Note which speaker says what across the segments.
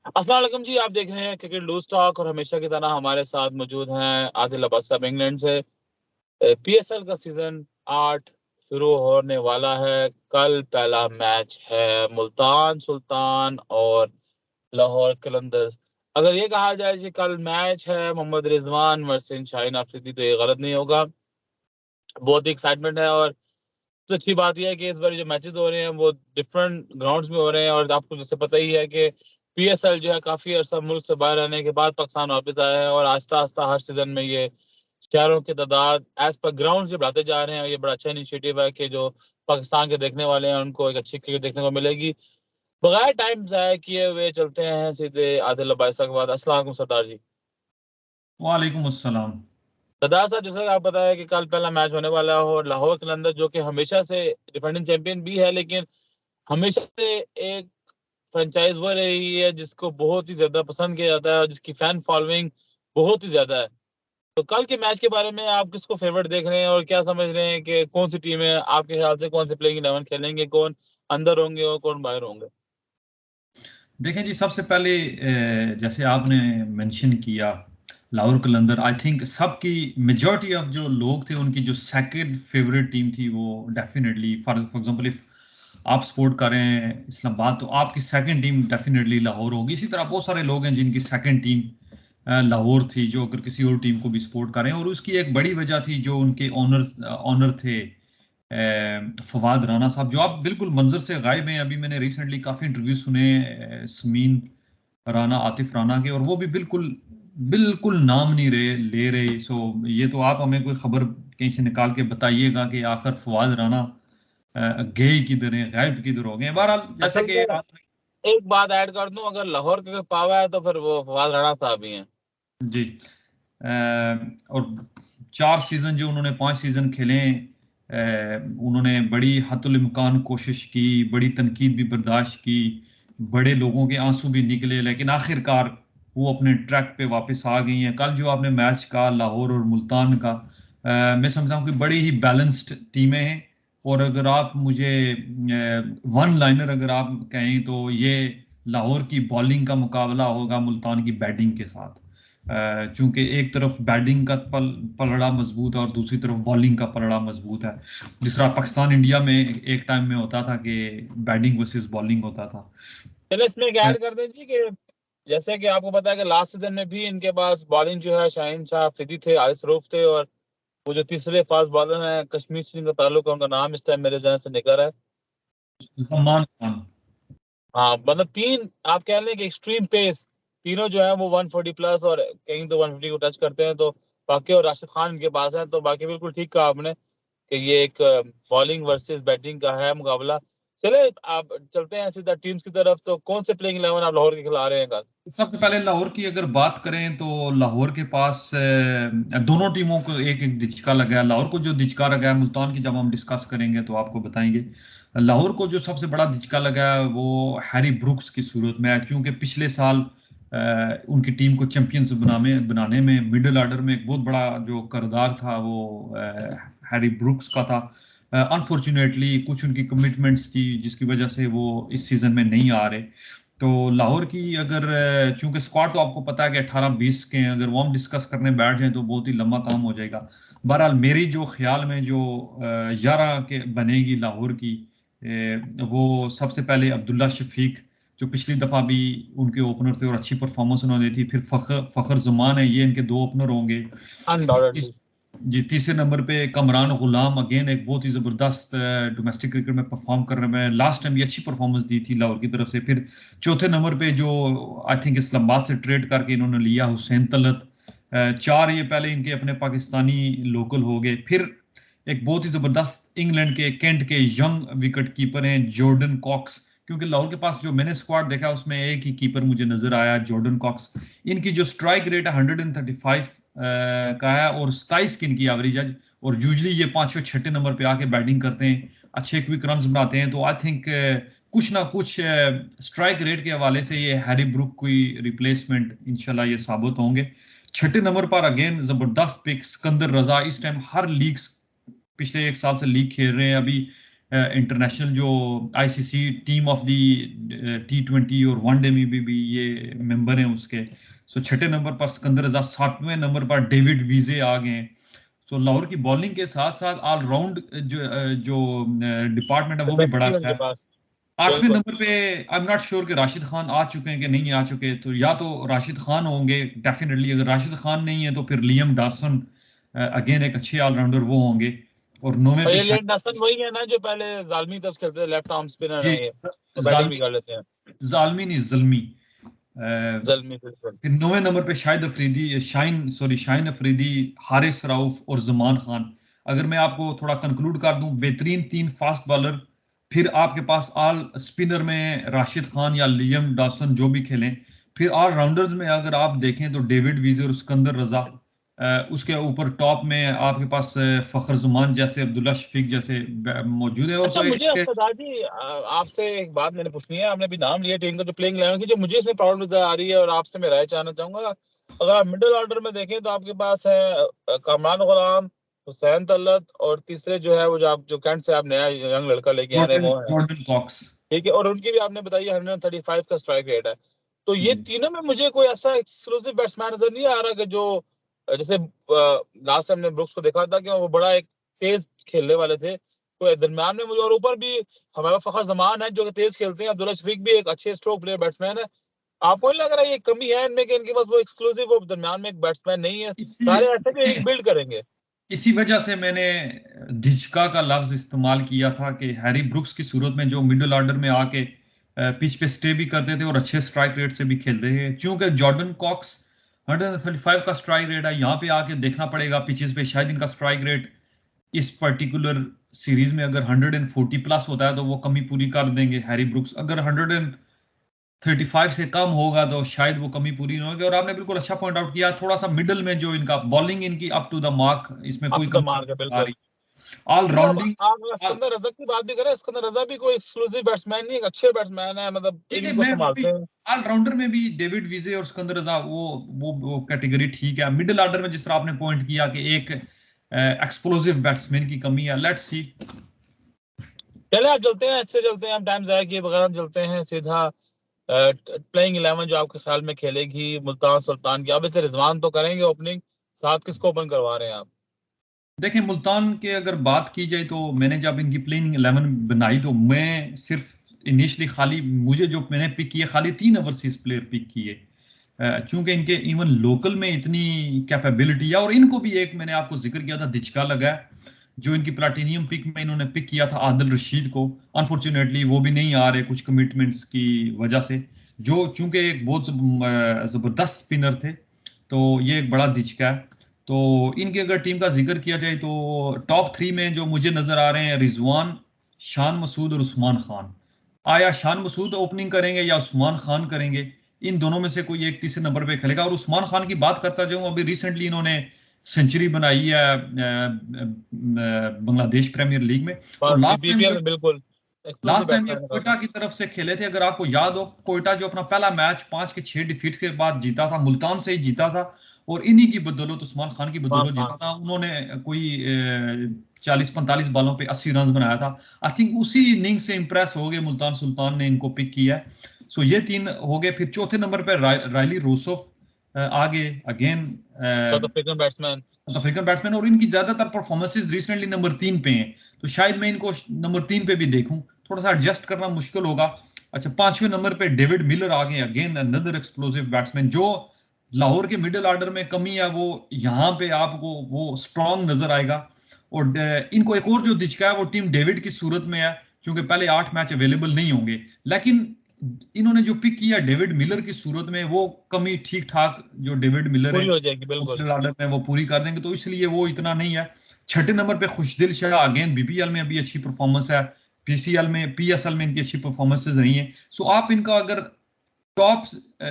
Speaker 1: अस्सलाम वालेकुम जी, आप देख रहे हैं क्रिकेट लूज टॉक और हमेशा की तरह हमारे साथ मौजूद हैं आदिल अब्बास साहब इंग्लैंड से। पीएसएल का सीजन 8 शुरू होने वाला है। कल पहला मैच है मुल्तान सुल्तान और लाहौर कलंदर्स। अगर ये कहा जाए कि कल मैच है मोहम्मद रिजवान वर्सेस शाहीन अफरीदी तो ये गलत नहीं होगा। बहुत ही एक्साइटमेंट है और सबसे अच्छी बात यह है कि इस बार जो मैचेस हो रहे हैं वो डिफरेंट ग्राउंड्स में हो रहे हैं और आपको जैसे पता ही है कि पीएसएल जो है काफी अरसा मुल्क से बाहर रहने के बाद पाकिस्तान वापस आया है और आहिस्ता आहिस्ता हर सीजन में ये शहरों की तादाद एज पर ग्राउंड से बढ़ाते जा रहे हैं। ये बड़ा अच्छा इनिशिएटिव है कि जो पाकिस्तान के देखने वाले हैं उनको एक अच्छी क्रिकेट देखने को मिलेगी। बगैर टाइम जाया किए हुए चलते हैं सीधे आदिल अब्बास के बाद। अस्सलाम वालेकुम सरदार जी।
Speaker 2: वालेकुम अस्सलाम।
Speaker 1: सरदार साहब, जैसा कि आप बताया कि कल पहला मैच होने वाला है और लाहौर कलंदर जो कि हमेशा से डिफेंडिंग चैंपियन भी है लेकिन हमेशा से एक फ्रेंचाइज वो रही है जिसको बहुत ही ज्यादा पसंद किया जाता है और जिसकी फैन फॉलोइंग बहुत ही ज्यादा है। तो कल के मैच के बारे में आप किसको फेवरेट देख रहे हैं और क्या समझ रहे हैं कि कौन सी टीम है आपके ख्याल से, कौन से प्लेइंग 11 खेलेंगे, कौन अंदर होंगे और कौन बाहर होंगे?
Speaker 2: देखें जी, सबसे पहले जैसे आपने मेंशन किया लाहौर कलंदर, आई थिंक सबकी मेजॉरिटी ऑफ जो लोग थे उनकी जो सेकंड फेवरेट टीम थी वो डेफिनेटली फॉर एग्जांपल इफ आप सपोर्ट कर रहे हैं इस्लामाबाद तो आपकी सेकंड टीम डेफिनेटली लाहौर होगी। इसी तरह बहुत सारे लोग हैं जिनकी सेकंड टीम लाहौर थी जो अगर किसी और टीम को भी सपोर्ट कर रहे हैं, और उसकी एक बड़ी वजह थी जो उनके ऑनर थे फवाद राना साहब, जो आप बिल्कुल मंजर से गायब हैं। अभी मैंने रिसेंटली काफ़ी इंटरव्यू सुने समीन राना, आतिफ राना के, और वो भी बिल्कुल बिल्कुल नाम नहीं ले रहे। सो ये तो आप हमें कोई खबर कहीं से निकाल के बताइएगा कि आखिर फवाद राना गए किधर हैं, गायब किधर हो गए हैं। बहरहाल जैसे
Speaker 1: असल
Speaker 2: कि
Speaker 1: में एक बात ऐड कर दूं, अगर लाहौर के कोई पावा है तो फिर वो फवाद राणा साहब ही हैं।
Speaker 2: जी और 4 सीजन जो उन्होंने 5 सीजन खेले, उन्होंने बड़ी हतुल इम्कान कोशिश की, बड़ी तनकीद भी बर्दाश्त की, बड़े लोगों के आंसू भी निकले, लेकिन आखिरकार वो अपने ट्रैक पे वापस आ गई हैं। कल जो आपने मैच का लाहौर और मुल्तान का, मैं समझता हूँ कि बड़ी ही बैलेंस्ड टीमें हैं। और अगर आप मुझे वन लाइनर अगर आप कहें तो ये लाहौर की बॉलिंग का मुकाबला होगा मुल्तान की बैटिंग के साथ। चूंकि एक तरफ बैटिंग का पलड़ा मजबूत है और दूसरी तरफ बॉलिंग का पलड़ा मजबूत है। जिस तरह पाकिस्तान इंडिया में एक टाइम में होता था कि बैटिंग वर्सेस बॉलिंग होता था।
Speaker 1: चलो इसमें एक ऐड कर दें जी कि जैसे कि आपको पता है कि लास्ट सीजन में भी इनके पास बॉलिंग जो है शाहीन शाह अफरीदी थे, आरिस रऊफ थे और वो जो तीसरे फास्ट बॉलर हैं कश्मीर से जिनका ताल्लुक है उनका नाम इस टाइम मेरे जहन से निकल रहा है।
Speaker 2: सलमान खान।
Speaker 1: हाँ, मतलब तीन आप कह लें कि एक्सट्रीम पेस, तीनों जो है वो 140 प्लस और कहीं तो 150 को टच करते हैं। तो बाकी और राशिद खान इनके पास है, तो बाकी बिल्कुल ठीक कहा आपने कि ये एक बॉलिंग वर्सेस बैटिंग का है मुकाबला। चले आप चलते हैं सीधा टीम्स की तरफ। तो कौन से प्लेइंग 11 आप लाहौर के खिला रहे हैं कल?
Speaker 2: सबसे पहले लाहौर की अगर बात करें तो लाहौर के पास दोनों टीमों को एक एक दिचका लगा है। लाहौर को जो दिचका लगा है, मुल्तान की जब हम डिस्कस करेंगे तो आपको बताएंगे। लाहौर को जो सबसे बड़ा दिचका लगा है वो हैरी ब्रुक्स की सूरत में है, क्योंकि पिछले साल उनकी टीम को चैंपियंस बनाने में मिडिल ऑर्डर में एक बहुत बड़ा जो किरदार था वो हैरी ब्रुक्स का था। अनफॉर्चुनेटली कुछ उनकी कमिटमेंट्स थी जिसकी वजह से वो इस सीजन में नहीं आ रहे। तो लाहौर की अगर चूंकि स्क्वाड तो आपको पता है कि 18-20 के हैं, अगर वो हम डिस्कस करने बैठ जाएं तो बहुत ही लंबा काम हो जाएगा। बहरहाल मेरी जो ख्याल में जो 11 के बनेगी लाहौर की, वो सबसे पहले अब्दुल्ला शफीक, जो पिछली दफ़ा भी उनके ओपनर थे और अच्छी परफॉर्मेंस उन्होंने दी। फिर फ़खर ज़मान है, ये इनके दो ओपनर होंगे।
Speaker 1: अनडाउटेडली।
Speaker 2: इस जी तीसरे नंबर पे कमरान गुलाम, अगेन एक बहुत ही ज़बरदस्त डोमेस्टिक क्रिकेट में परफॉर्म कर रहे हैं। लास्ट टाइम ये अच्छी परफॉर्मेंस दी थी लाहौर की तरफ से। फिर चौथे नंबर पे जो आई थिंक इस्लामाबाद से ट्रेड करके इन्होंने लिया, हुसैन तलत। चार ये पहले इनके अपने पाकिस्तानी लोकल हो गए। फिर एक बहुत ही ज़बरदस्त इंग्लैंड के कैंट के यंग विकेट कीपर हैं जॉर्डन कॉक्स, क्योंकि लाहौर के पास जो मैंने स्क्वाड देखा उसमें एक ही कीपर मुझे नजर आया, जॉर्डन कॉक्स। इनकी जो स्ट्राइक रेट है 135 का है और 27 की इनकी एवरेज है। और यूजली ये पांचवें छठे नंबर पे आके बैटिंग करते हैं, अच्छे क्विक रन बनाते हैं। तो आई थिंक कुछ ना कुछ स्ट्राइक रेट के हवाले से ये हैरी ब्रुक की रिप्लेसमेंट इंशाल्लाह ये साबित होंगे। छठे नंबर पर अगेन जबरदस्त पिक सिकंदर रजा, इस टाइम हर लीग पिछले एक साल से लीग खेल रहे हैं। अभी इंटरनेशनल जो ICC team of the T20 और वनडे में भी ये मेंबर हैं उसके। सो छठे नंबर पर सिकंदर रजा, सातवें नंबर पर डेविड वीजे आ गए हैं। सो लाहौर की बॉलिंग के साथ साथ ऑलराउंड जो डिपार्टमेंट है वो भी बड़ा अच्छा है।
Speaker 1: पास।
Speaker 2: आठवें
Speaker 1: बिल्कुल।
Speaker 2: नंबर पे आई एम नॉट श्योर कि राशिद खान आ चुके हैं कि नहीं आ चुके, तो या तो राशिद खान होंगे डेफिनेटली। अगर राशिद खान नहीं है तो फिर लियम डॉसन अगेन एक अच्छे ऑलराउंडर वो होंगे। और नौवें
Speaker 1: और
Speaker 2: पे
Speaker 1: ये लेट डसन वही है ना जो पहले जालमी तरफ खेलते थे, लेफ्ट आर्म स्पिनर
Speaker 2: जी
Speaker 1: है ये, तो बैटिंग भी
Speaker 2: जालमी,
Speaker 1: कर लेते हैं।
Speaker 2: जालमी नहीं जल्मी। अ,
Speaker 1: जलमी बिल्कुल।
Speaker 2: फिर नौवें नंबर पे शाहिन अफरीदी, हारिस रऊफ और जमान खान। अगर मैं आपको थोड़ा कंक्लूड कर दूं, बेहतरीन तीन फास्ट बॉलर, फिर आपके पास ऑल स्पिनर में राशिद खान या लियम डॉसन जो भी खेलें, फिर ऑल राउंडर्स में अगर आप देखें तो डेविड वीजर और सिकंदर रजा। उसके ऊपर टॉप में आपके पास फखर जुमान जैसे, अब्दुल्ला शफीक जैसे मौजूद है। और
Speaker 1: अच्छा
Speaker 2: तो
Speaker 1: मुझे
Speaker 2: एक
Speaker 1: सरदार जी आपसे एक बात मैंने पूछनी है। आपने भी नाम लिया टीम का जो प्लेइंग 11 की, जो मुझे इसमें प्रॉब्लम नजर आ रही है और आपसे मैं राय चाहना चाहूंगा। अगर आप मिडिल ऑर्डर में देखें तो आपके पास है कामरान गुलाम, हुसैन तलत, और तीसरे जो है वो जो आप जो कैंट से आप नया यंग लड़का लेके आए हैं
Speaker 2: जॉर्डन
Speaker 1: वो है।
Speaker 2: Jordan Cox.
Speaker 1: ठीक है, और उनकी भी आपने बताई 135 का स्ट्राइक रेट है। तो ये
Speaker 2: हम्म।
Speaker 1: तीनों में मुझे कोई ऐसा एक्सक्लूसिव बैट्समैन नजर नहीं आ रहा कि जो जैसे लास्ट टाइम ने ब्रुक्स को देखा था कि वो बड़ा एक तेज खेलने वाले थे, तो दरम्यान में मुझे, और ऊपर भी हमारा फखर जमान है जो कि तेज खेलते हैं, अब्दुल्ला शफीक भी एक अच्छे स्ट्रोक प्लेयर बैट्समैन है। आपको नहीं लग रहा है ये कमी है इनमें कि इनके पास वो एक्सक्लूसिव वो दरम्यान में एक बैट्समैन नहीं है?
Speaker 2: इसी
Speaker 1: सारे ऐसे भी इनिंग बिल्ड करेंगे।
Speaker 2: इसी वजह से मैंने डिचका का लफ्ज इस्तेमाल किया था कि हैरी ब्रुक्स की सूरत में जो मिडिल ऑर्डर में आके पिच पे स्टे भी करते थे और अच्छे स्ट्राइक रेट से भी खेलते थे। क्योंकि जॉर्डन कॉक्स 135 का स्ट्राइक रेट है, यहाँ पे आके देखना पड़ेगा पिचेस पे, शायद इनका स्ट्राइक रेट इस पर्टिकुलर सीरीज में अगर 140 प्लस होता है तो वो कमी पूरी कर देंगे हैरी ब्रुक्स। अगर 135 से कम होगा तो शायद वो कमी पूरी नहीं होगी। और आपने बिल्कुल अच्छा पॉइंट आउट किया, थोड़ा सा मिडल में जो इनका बॉलिंग इनकी अप टू द मार्क, इसमें
Speaker 1: अप
Speaker 2: कोई
Speaker 1: टू द
Speaker 2: कमी
Speaker 1: मार्क है
Speaker 2: नहीं आ
Speaker 1: बिल्कुल।
Speaker 2: रही। ऑल
Speaker 1: नहीं, अब
Speaker 2: राउंडिंग।
Speaker 1: आप सिकंदर रजा की बात भी करें, सिकंदर रजा भी कोई एक्सक्लूसिव बैट्समैन नहीं, एक अच्छे बैट्समैन है, मतलब
Speaker 2: ठीक है,
Speaker 1: इनिंग को
Speaker 2: मैं
Speaker 1: संभालते हैं।
Speaker 2: ऑलराउंडर में भी डेविड विजे और सिकंदर रजा वो कैटेगरी ठीक है। मिडिल ऑर्डर में जिस तरह आपने पॉइंट किया कि एक एक्सप्लोसिव बैट्समैन की कमी है, लेट्स सी।
Speaker 1: चले आप चलते हैं, ऐसे चलते हैं, हम टाइम जाया किए बगैर हम चलते हैं सीधा प्लेइंग 11 जो आपके ख्याल में खेलेगी मुल्तान सुल्तान की। अब इसे रिजवान तो करेंगे ओपनिंग, साथ किसको ओपन करवा रहे हैं आप?
Speaker 2: देखिए, मुल्तान के अगर बात की जाए तो मैंने जब इनकी प्लेइंग 11 बनाई तो मैं सिर्फ इनिशियली खाली मुझे जो मैंने पिक किए खाली 3 ओवरसीज प्लेयर पिक किए। चूंकि इनके इवन लोकल में इतनी कैपेबिलिटी है। और इनको भी एक मैंने आपको जिक्र किया था दिचका लगा है, जो इनकी प्लाटिनियम पिक में इन्होंने पिक किया था आदिल रशीद को। अनफॉर्चुनेटली वो भी नहीं आ रहे कुछ कमिटमेंट्स की वजह से, जो चूंकि एक बहुत जबरदस्त स्पिनर थे। तो ये एक बड़ा दिचका है। तो इनकी अगर टीम का जिक्र किया जाए तो टॉप 3 में जो मुझे नजर आ रहे हैं, रिजवान, शान मसूद और उस्मान खान। आया शान मसूद ओपनिंग करेंगे या उस्मान खान करेंगे, इन दोनों में से कोई एक तीसरे नंबर पे खेलेगा। और उस्मान खान की बात करता जाऊं, अभी रिसेंटली इन्होंने सेंचुरी बनाई है बांग्लादेश प्रीमियर लीग में। और
Speaker 1: और बीपीएल में बिल्कुल एक्सक्लूसिव
Speaker 2: लास्ट टाइम ये
Speaker 1: बैट्समैन है
Speaker 2: कोयटा
Speaker 1: काफी।
Speaker 2: की तरफ से खेले थे, अगर आपको याद हो। कोयटा जो अपना पहला मैच 5 के 6 डिफीट के बाद जीता था, मुल्तान से ही जीता था। और इन्हीं की बदौलत, उस्मान खान की
Speaker 1: हाँ
Speaker 2: बदौलत
Speaker 1: हाँ।
Speaker 2: जीता था। उन्होंने कोई 40-45 बालों पे 80 रन बनाया था। आई थिंक उसी इनिंग से इंप्रेस हो गए मुल्तान सुल्तान ने इनको पिक किया है। सो ये 3 हो गए। फिर चौथे नंबर पे रायली रोसोफ आगे again
Speaker 1: south African batsman.
Speaker 2: South African batsman. और इनकी ज्यादातर परफॉर्मेंसेज रिसेंटली नंबर 3 पे हैं, तो शायद मैं इनको नंबर 3 पे भी देखूं। थोड़ा सा एडजस्ट करना मुश्किल होगा। अच्छा, पांचवें नंबर पे डेविड मिलर आ गए, अगेन अनदर एक्सप्लोसिव बैट्समैन। जो लाहौर के मिडिल ऑर्डर में कमी है वो यहाँ पे आपको वो स्ट्रांग नजर आएगा। और इनको एक और जो दिचका है वो टीम डेविड की सूरत में है, क्योंकि पहले 8 मैच अवेलेबल नहीं होंगे। लेकिन इन्होंने जो पिक किया डेविड मिलर की सूरत में, वो कमी ठीक ठाक जो डेविड मिलर है
Speaker 1: पूरी हो जाएगी बिल्कुल।
Speaker 2: मिडिल ऑर्डर में वो पूरी कर देंगे, तो इसलिए वो इतना नहीं है। छठे नंबर पे खुशदिल शाह, अगेन बीपीएल में अभी अच्छी परफॉर्मेंस है, पीसीएल में पीएसएल में इनकी अच्छी परफॉर्मेंसेज रही हैं। सो आप इनका अगर टॉप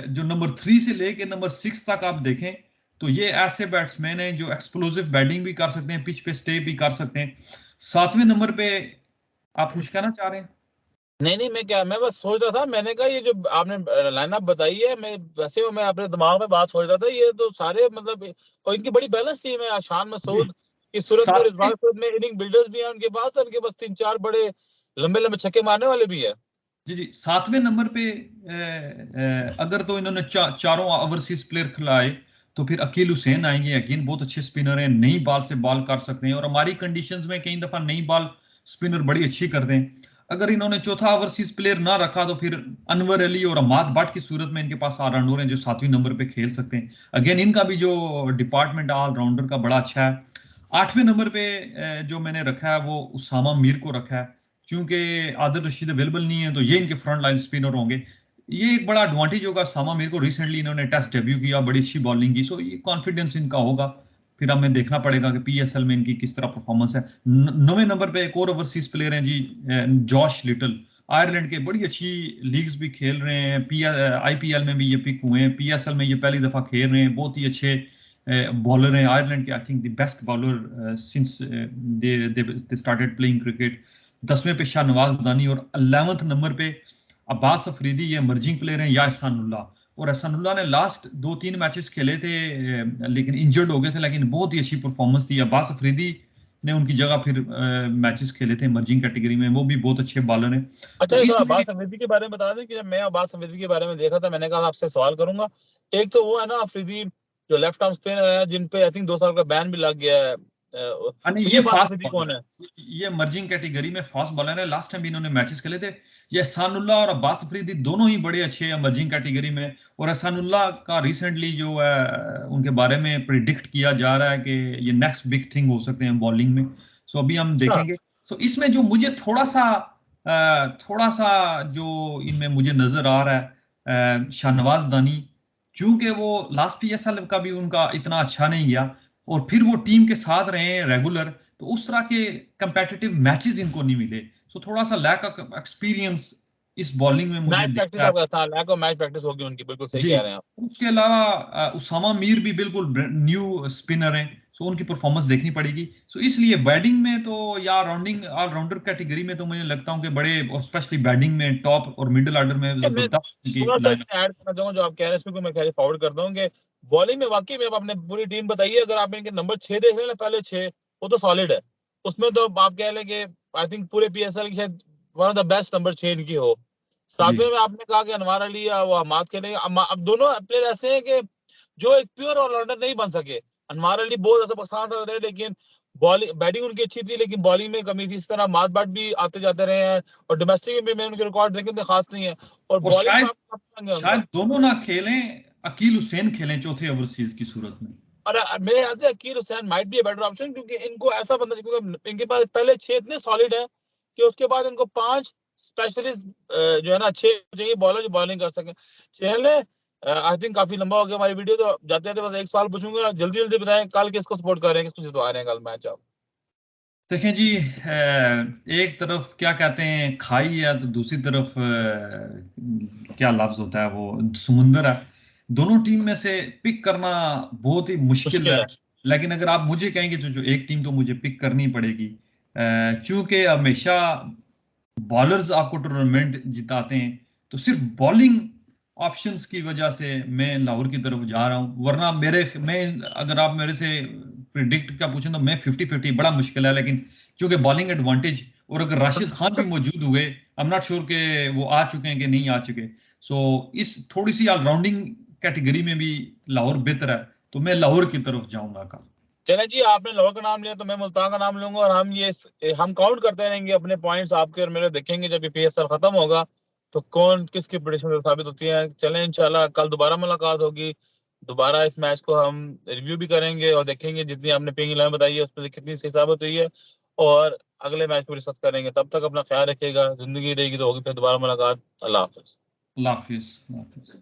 Speaker 2: जो नंबर 3 से लेके नंबर 6 तक आप देखें तो ये ऐसे बैट्समैन हैं जो एक्सप्लोसिव बैटिंग भी कर सकते हैं, पिच पे स्टे भी कर सकते हैं। सातवें नंबर पे आप कुछ कहना चाह रहे हैं?
Speaker 1: नहीं नहीं, मैं बस सोच रहा था, मैंने कहा ये जो आपने लाइनअप बताई है, मैं वैसे वो मैं अपने दिमाग में बात सोच रहा था, ये तो सारे मतलब, और इनकी बड़ी बैलेंस टीम है। शान
Speaker 2: जी।
Speaker 1: मसूद की सूरत में,
Speaker 2: सातवें
Speaker 1: रिजवान सूरत में इनिंग बिल्डर्स भी हैं उनके पास 3-4 बड़े लंबे लंबे छक्के मारने वाले भी है।
Speaker 2: जी जी, 7वें नंबर पे अगर तो इन्होंने चारों ओवरसीज प्लेयर खिलाए तो फिर अकील हुसैन आएंगे। अगेन बहुत अच्छे स्पिनर हैं, नई बॉल से बॉल कर सकते हैं, और हमारी कंडीशंस में कई दफा नई बॉल स्पिनर बड़ी अच्छी करते हैं। अगर इन्होंने चौथा ओवरसीज प्लेयर ना रखा तो फिर अनवर अली और अमाद भट्ट की सूरत में इनके पास ऑलराउंडर हैं जो 7वें नंबर पे खेल सकते हैं। अगेन इनका भी जो डिपार्टमेंट ऑलराउंडर का बड़ा अच्छा है। 8वें नंबर पे जो मैंने रखा है वो उसामा मीर को रखा है, क्योंकि आदिल रशीद अवेलेबल नहीं है तो ये इनके फ्रंट लाइन स्पिनर होंगे। ये एक बड़ा एडवांटेज होगा। सामा मीर को रिसेंटली इन्होंने टेस्ट डेब्यू किया, बड़ी अच्छी बॉलिंग की, सो ये कॉन्फिडेंस इनका होगा। फिर हमें देखना पड़ेगा कि पीएसएल में इनकी किस तरह परफॉर्मेंस है। 9वें नंबर पे एक और ओवरसीज प्लेयर हैं जी, जॉश लिटल, आयरलैंड के, बड़ी अच्छी लीग्स भी खेल रहे हैं। आईपीएल में भी ये पिक हुए हैं, पीएसएल में ये पहली दफा खेल रहे हैं। बहुत ही अच्छे बॉलर हैं आयरलैंड के, I think the best bowler since they started playing cricket. 10वें पे शाहनवाज दानी, और 11वें नंबर पे अब्बास अफरीदी, ये इमर्जिंग प्लेयर हैं, या एहसानुल्लाह। और एहसानुल्लाह ने लास्ट 2-3 मैचेस खेले थे लेकिन इंजर्ड हो गए थे, लेकिन बहुत ही अच्छी परफॉर्मेंस थी। अब्बास अफरीदी ने उनकी जगह फिर मैचेस खेले थे इमर्जिंग कैटेगरी में, वो भी बहुत अच्छे बॉलर हैं।
Speaker 1: अच्छा,
Speaker 2: तो
Speaker 1: एक
Speaker 2: इसलिए
Speaker 1: अब्बास अफरीदी के बारे में बता दें कि जब मैं अब्बास अफरीदी के बारे में देखा था, मैंने कहा आपसे सवाल करूंगा। एक तो वो है ना अफरीदी जो लेफ्ट आर्म स्पिनर है, जिन पे आई थिंक 2 साल का बैन भी लग गया है,
Speaker 2: नहीं,
Speaker 1: तो ये
Speaker 2: ये
Speaker 1: अब्बास
Speaker 2: फास्ट
Speaker 1: अफरीदी कौन
Speaker 2: बॉलर
Speaker 1: है?
Speaker 2: है, ये इमर्जिंग कैटेगरी में फास्ट बॉलर है। लास्ट टाइम भी इन्होंने मैचेस खेले थे। ये एहसानुल्लाह और अब्बास अफरीदी दोनों ही बड़े अच्छे हैं इमर्जिंग कैटेगरी में। और एहसानुल्लाह का रिसेंटली जो है उनके बारे में प्रिडिक्ट किया जा रहा है कि ये नेक्स्ट बिग थिंग हो सकते हैं बॉलिंग में। सो अभी हम
Speaker 1: अच्छा।
Speaker 2: देखेंगे। सो इसमें जो मुझे थोड़ा सा जो इनमें मुझे नजर आ रहा है, शाहनवाज दानी, क्योंकि वो लास्ट पीएसएल का भी उनका इतना अच्छा नहीं गया, और फिर वो टीम के साथ रहे हैं रेगुलर, तो उस तरह के कंपेटिटिव मैचेस इनको नहीं मिले। सो थोड़ा सा लैक ऑफ एक्सपीरियंस इस बॉलिंग में मुझे
Speaker 1: मैच प्रैक्टिस
Speaker 2: दिखता है।
Speaker 1: आपका था, लैक ऑफ मैच प्रैक्टिस होगी उनकी, बिल्कुल सही
Speaker 2: जी,
Speaker 1: कह रहे हैं आप।
Speaker 2: उसके अलावा उसामा मीर भी बिल्कुल न्यू स्पिनर हैं, सो उनकी परफॉर्मेंस देखनी पड़ेगी। सो इसलिए बैटिंग में तो, या राउंडिंग ऑलराउंडर कैटेगरी में तो मुझे लगता हूँ कि बड़े, और स्पेशली बैटिंग में टॉप और मिडिल ऑर्डर में
Speaker 1: अच्छा, मैं
Speaker 2: जबरदस्त इनकी
Speaker 1: थोड़ा सा
Speaker 2: लाइन।
Speaker 1: इसमें ऐड करना चाहूंगा जो आप कह रहे हैं, इसको मैं खैर फॉरवर्ड करता हूँ कि बॉलिंग में वाकई में, अब आपने पूरी टीम बताई है, अगर आप इनके नंबर 6 देख रहे हैं ना, पहले 6, वो तो सॉलिड है। उसमें तो आप कह लें कि आई थिंक पूरे पीएसएल की शायद one of the best number 6 इनकी हो।
Speaker 2: जी
Speaker 1: 7वें में आपने कहा कि अनवर अली या वो हमाद खेलेंगे। अब दोनों प्लेयर ऐसे हैं कि जो एक प्योर ऑलराउंडर नहीं बन सके। अनवर अली बहुत ऐसा पसंद रहे, लेकिन बॉलिंग बैटिंग उनकी अच्छी थी, लेकिन बॉलिंग में कमी थी। इस तरह माद बाट भी आते जाते रहे हैं, और डोमेस्टिक में भी मैंने उनके रिकॉर्ड देखे तो खास नहीं है। और
Speaker 2: और
Speaker 1: बॉलिंग में
Speaker 2: शायद
Speaker 1: आप करेंगे
Speaker 2: शायद
Speaker 1: उनका।
Speaker 2: दोनों ना खेलें, अकील हुसैन खेलें चौथे ओवरसीज की सूरत में।
Speaker 1: और मेरे ख्याल से Akeal Hosein might be better option, क्योंकि इनको ऐसा बंदा, क्योंकि इनके पास पहले 6 इतने सॉलिड है कि उसके बाद इनको 5 स्पेशलिस्ट जो है ना, 6 चाहिए बॉलर जो बॉलिंग कर सके। चले, आई थिंक काफी लंबा हो गया हमारी वीडियो, तो जाते जाते बस एक सवाल पूछूंगा, जल्दी जल्दी बताएं, कल किसको सपोर्ट कर रहे हैं, किसको जितवा रहे हैं कल मैच आप?
Speaker 2: देखें जी, एक तरफ क्या कहते हैं खाई है, तो दूसरी तरफ क्या लफ्ज होता है वो, समुंदर है। दोनों टीम में से पिक करना बहुत ही मुश्किल
Speaker 1: मुश्किल
Speaker 2: है।
Speaker 1: है।
Speaker 2: लेकिन अगर आप मुझे कहेंगे तो जो एक टीम तो मुझे पिक करनी पड़ेगी, क्योंकि हमेशा बॉलर्स आपको टूर्नामेंट जिताते हैं। तो सिर्फ बॉलिंग ऑप्शंस की वजह से मैं लाहौर की तरफ जा रहा हूं, वरना मैं अगर आप मेरे से प्रिडिक्ट का पूछें तो मैं 50-50, बड़ा मुश्किल है। लेकिन क्योंकि बॉलिंग एडवांटेज, और अगर राशिद खान भी मौजूद हुए, आई एम नॉट श्योर कि वो आ चुके हैं कि नहीं आ चुके। सो इस थोड़ी सी ऑलराउंडिंग कैटेगरी में भी लाहौर बेहतर है, तो मैं लाहौर की तरफ जाऊंगा कल।
Speaker 1: चले जी, आपने लाहौर का नाम लिया तो मैं मुल्तान का नाम लूंगा, और हम काउंट करते रहेंगे अपने पॉइंट्स आपके और मेरे, देखेंगे जब ये पीएसएल खत्म होगा तो कौन किसकी प्रेडिक्शन साबित होती है। चलें, इंशाल्लाह कल दोबारा मुलाकात होगी, दोबारा इस मैच को हम रिव्यू भी करेंगे और देखेंगे जितनी आपने पिंग लाइन बताई है उस पर कितनी सही साबित हुई है, और अगले मैच को डिस्कस करेंगे। तब तक अपना ख्याल रखिएगा, जिंदगी रहेगी तो होगी फिर दोबारा मुलाकात। अल्लाह हाफिज।
Speaker 2: अल्लाह हाफिज।